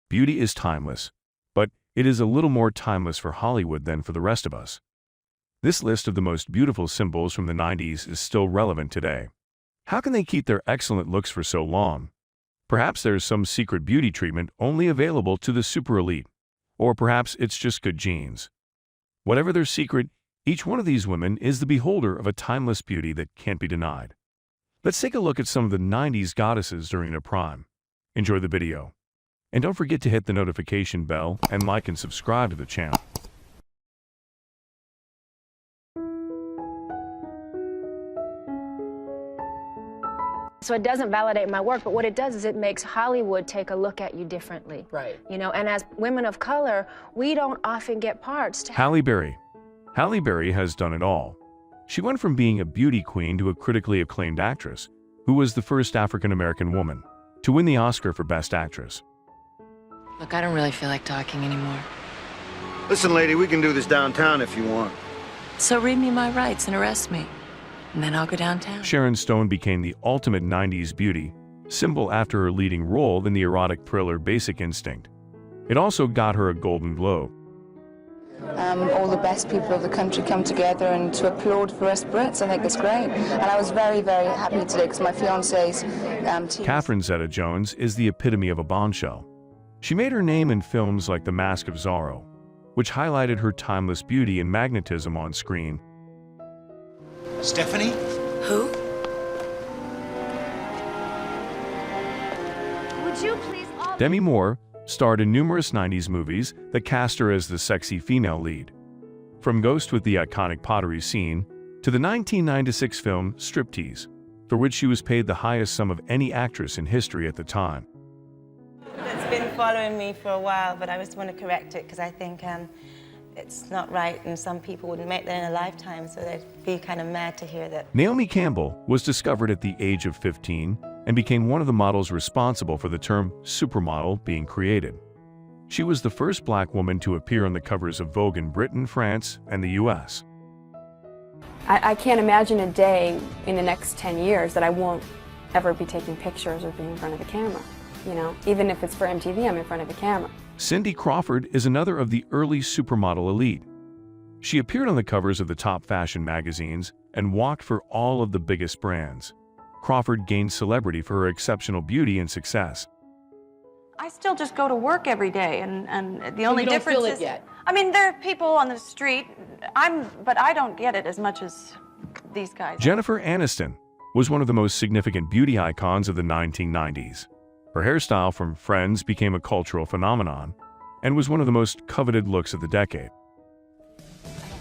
Beauty is timeless, but it is a little more timeless for Hollywood than for the rest of us. This list of the most beautiful symbols from the 90s is still relevant today. How can they keep their excellent looks for so long? Perhaps there's some secret beauty treatment only available to the super elite. Or perhaps it's just good genes. Whatever their secret, each one of these women is the beholder of a timeless beauty that can't be denied. Let's take a look at some of the 90s goddesses during their prime. Enjoy the video. And don't forget to hit the notification bell and like and subscribe to the channel. So it doesn't validate my work, but what it does is it makes Hollywood take a look at you differently. Right. You know, and as women of color, we don't often get parts to Halle Berry. Halle Berry has done it all. She went from being a beauty queen to a critically acclaimed actress, who was the first African-American woman to win the Oscar for Best Actress. Look, I don't really feel like talking anymore. Listen, lady, we can do this downtown if you want. So read me my rights and arrest me, and then I'll go downtown. Sharon Stone became the ultimate 90s beauty symbol after her leading role in the erotic thriller Basic Instinct. It also got her a Golden Globe. All the best people of the country come together and to applaud for us Brits. I think it's great. And I was very, very happy today because my fiance's team. Catherine Zeta-Jones is the epitome of a bombshell. She made her name in films like The Mask of Zorro, which highlighted her timeless beauty and magnetism on screen. Stephanie? Who? Would you please all Demi Moore starred in numerous 90s movies that cast her as the sexy female lead. From Ghost with the iconic pottery scene to the 1996 film Striptease, for which she was paid the highest sum of any actress in history at the time. It's been following me for a while, but I just want to correct it because I think it's not right, and some people wouldn't make that in a lifetime, so they'd be kind of mad to hear that. Naomi Campbell was discovered at the age of 15 and became one of the models responsible for the term supermodel being created. She was the first black woman to appear on the covers of Vogue in Britain, France, and the US. I can't imagine a day in the next 10 years that I won't ever be taking pictures or being in front of a camera. You know, even if it's for MTV, I'm in front of a camera. Cindy Crawford is another of the early supermodel elite. She appeared on the covers of the top fashion magazines and walked for all of the biggest brands. Crawford gained celebrity for her exceptional beauty and success. I still just go to work every day, and the only you don't difference feel it is, yet. I mean, there are people on the street. But I don't get it as much as these guys. Jennifer Aniston was one of the most significant beauty icons of the 1990s. Her hairstyle from Friends became a cultural phenomenon and was one of the most coveted looks of the decade.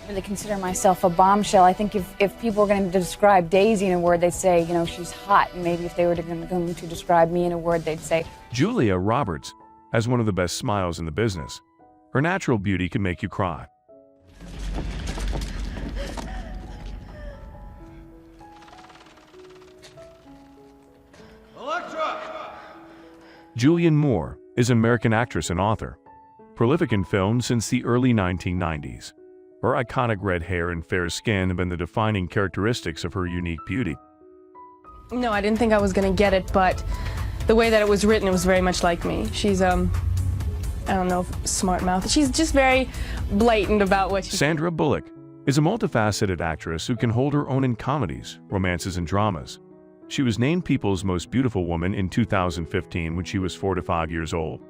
I really consider myself a bombshell. I think if people were going to describe Daisy in a word, they'd say, you know, she's hot. And maybe if they were going to describe me in a word, they'd say... Julia Roberts has one of the best smiles in the business. Her natural beauty can make you cry. Electra! Julianne Moore is an American actress and author, prolific in film since the early 1990s. Her iconic red hair and fair skin have been the defining characteristics of her unique beauty. No, I didn't think I was going to get it, but the way that it was written, it was very much like me. She's, I don't know, smart mouth. She's just very blatant about what she... Sandra Bullock is a multifaceted actress who can hold her own in comedies, romances, and dramas. She was named People's Most Beautiful Woman in 2015 when she was 4 to 5 years old.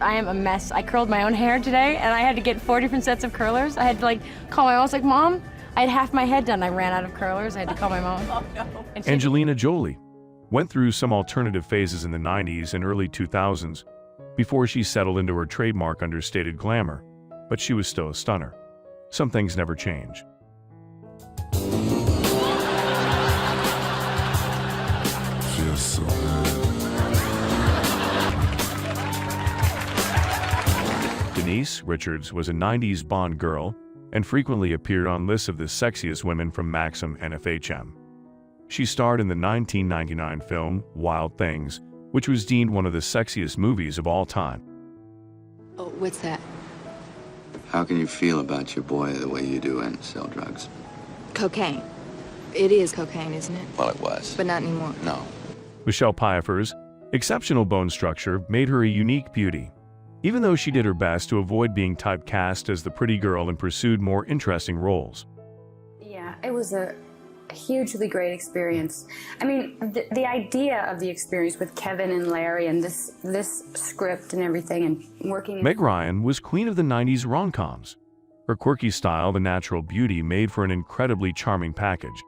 I am a mess. I curled my own hair today, and I had to get 4 different sets of curlers. I had to, call my mom. I was like, Mom, I had half my head done. I ran out of curlers. I had to call my mom. Oh, no. And she... Angelina Jolie went through some alternative phases in the 90s and early 2000s before she settled into her trademark understated glamour, but she was still a stunner. Some things never change. So good. Denise Richards was a 90s Bond girl and frequently appeared on lists of the sexiest women from Maxim and FHM. She starred in the 1999 film Wild Things, which was deemed one of the sexiest movies of all time. Oh, what's that? How can you feel about your boy the way you do and sell drugs? Cocaine. It is cocaine, isn't it? Well, it was. But not anymore. No. Michelle Pfeiffer's Exceptional bone structure made her a unique beauty, even though she did her best to avoid being typecast as the pretty girl and pursued more interesting roles. Yeah, it was a hugely great experience. I mean, the idea of the experience with Kevin and Larry and this script and everything and working... Meg Ryan was queen of the 90s rom-coms. Her quirky style, the natural beauty, made for an incredibly charming package.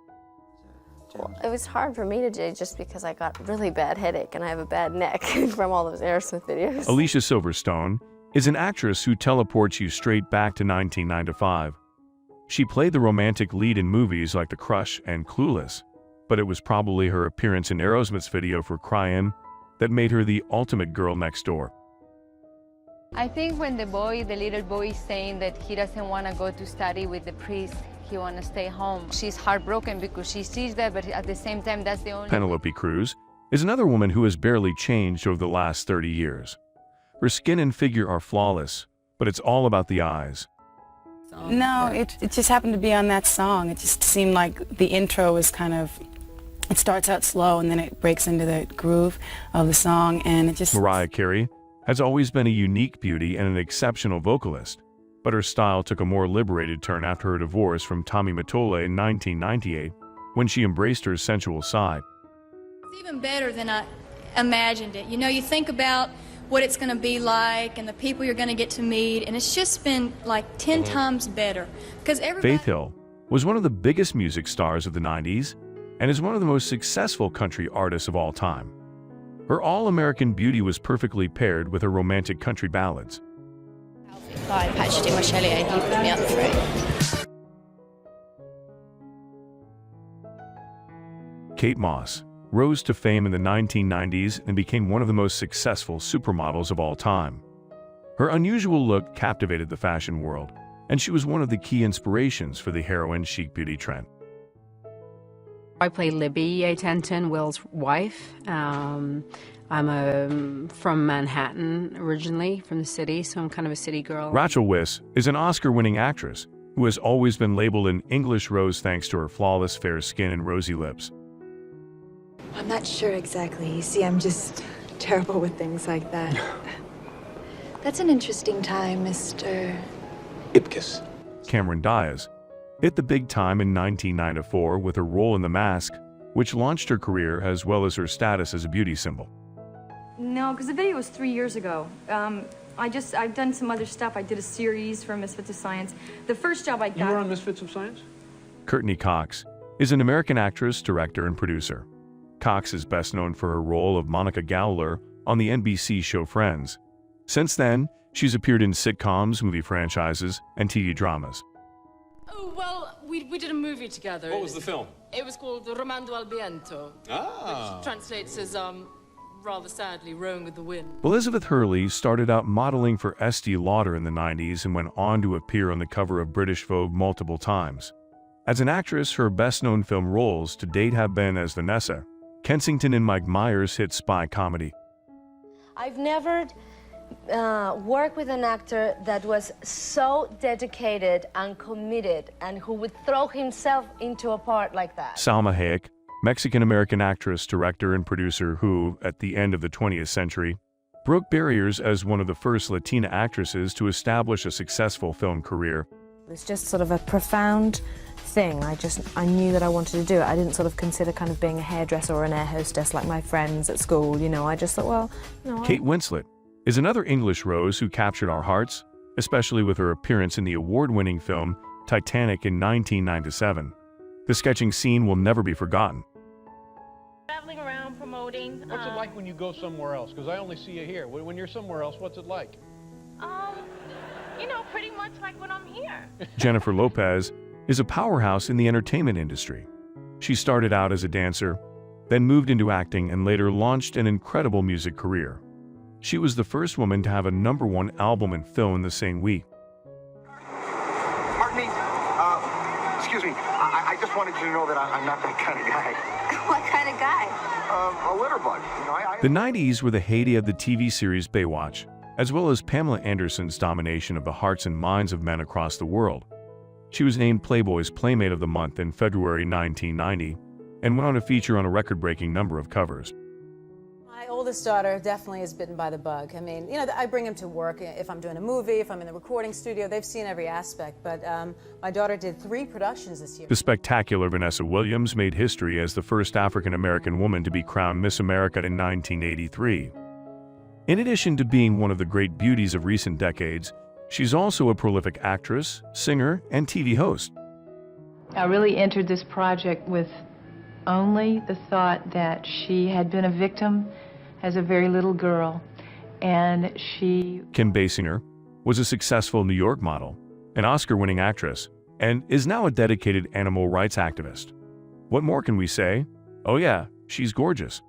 It was hard for me to do just because I got really bad headache and I have a bad neck from all those Aerosmith videos. Alicia Silverstone is an actress who teleports you straight back to 1995. She played the romantic lead in movies like The Crush and Clueless, but it was probably her appearance in Aerosmith's video for Cryin' that made her the ultimate girl next door. I think when the little boy is saying that he doesn't want to go to study with the priest, he wants to stay home. She's heartbroken because she sees that, but at the same time, that's the only... Penelope Cruz is another woman who has barely changed over the last 30 years. Her skin and figure are flawless, but it's all about the eyes. No, it just happened to be on that song. It just seemed like the intro is kind of, it starts out slow and then it breaks into the groove of the song, and it just... Mariah Carey has always been a unique beauty and an exceptional vocalist, but her style took a more liberated turn after her divorce from Tommy Mottola in 1998, when she embraced her sensual side. It's even better than I imagined it. You know, you think about what it's going to be like and the people you're going to get to meet, and it's just been like 10 times better. Because Faith Hill was one of the biggest music stars of the 90s and is one of the most successful country artists of all time. Her all-American beauty was perfectly paired with her romantic country ballads. I patched in my Shelley and he put me up through. Kate Moss rose to fame in the 1990s and became one of the most successful supermodels of all time. Her unusual look captivated the fashion world, and she was one of the key inspirations for the heroin chic beauty trend. I play Libby Tenton, Will's wife. I'm from Manhattan originally, from the city, so I'm kind of a city girl. Rachel Weisz is an Oscar-winning actress who has always been labeled an English rose thanks to her flawless fair skin and rosy lips. I'm not sure exactly. You see, I'm just terrible with things like that. That's an interesting time, Mr. Ipkiss. Cameron Diaz hit the big time in 1994 with her role in The Mask, which launched her career as well as her status as a beauty symbol. No, because the video was 3 years ago. I've done some other stuff. I did a series for Misfits of Science. The first job I got... You were on Misfits of Science? Courtney Cox is an American actress, director, and producer. Cox is best known for her role of Monica Gowler on the NBC show Friends. Since then, she's appeared in sitcoms, movie franchises, and TV dramas. Oh, well, we did a movie together. What was the film? It was called Romando al Viento, which translates as, rather sadly, Rowing with the Wind. Elizabeth Hurley started out modeling for Estee Lauder in the 90s and went on to appear on the cover of British Vogue multiple times. As an actress, her best-known film roles to date have been as Vanessa, Kensington in Mike Myers' hit spy comedy. I've never worked with an actor that was so dedicated and committed and who would throw himself into a part like that. Salma Hayek, Mexican-American actress, director, and producer who, at the end of the 20th century, broke barriers as one of the first Latina actresses to establish a successful film career. It was just sort of a profound thing. I knew that I wanted to do it. I didn't sort of consider kind of being a hairdresser or an air hostess like my friends at school, you know. I just thought, well, you know. Kate Winslet is another English rose who captured our hearts, especially with her appearance in the award-winning film Titanic in 1997. The sketching scene will never be forgotten. Traveling around promoting. What's it like when you go somewhere else? Because I only see you here. When you're somewhere else, what's it like? You know, pretty much like when I'm here. Jennifer Lopez is a powerhouse in the entertainment industry. She started out as a dancer, then moved into acting and later launched an incredible music career. She was the first woman to have a #1 album and film in the same week. Pardon me, excuse me, I just wanted you to know that I'm not that kind of guy. What kind of guy? A litter bug. You know, The 90s were the heyday of the TV series Baywatch, as well as Pamela Anderson's domination of the hearts and minds of men across the world. She was named Playboy's Playmate of the Month in February 1990 and went on to feature on a record-breaking number of covers. My oldest daughter definitely is bitten by the bug. I mean, you know, I bring him to work if I'm doing a movie, if I'm in the recording studio. They've seen every aspect, but my daughter did 3 productions this year. The spectacular Vanessa Williams made history as the first African-American woman to be crowned Miss America in 1983. In addition to being one of the great beauties of recent decades, she's also a prolific actress, singer, and TV host. I really entered this project with only the thought that she had been a victim as a very little girl, and she... Kim Basinger was a successful New York model, an Oscar-winning actress, and is now a dedicated animal rights activist. What more can we say? Oh yeah, she's gorgeous.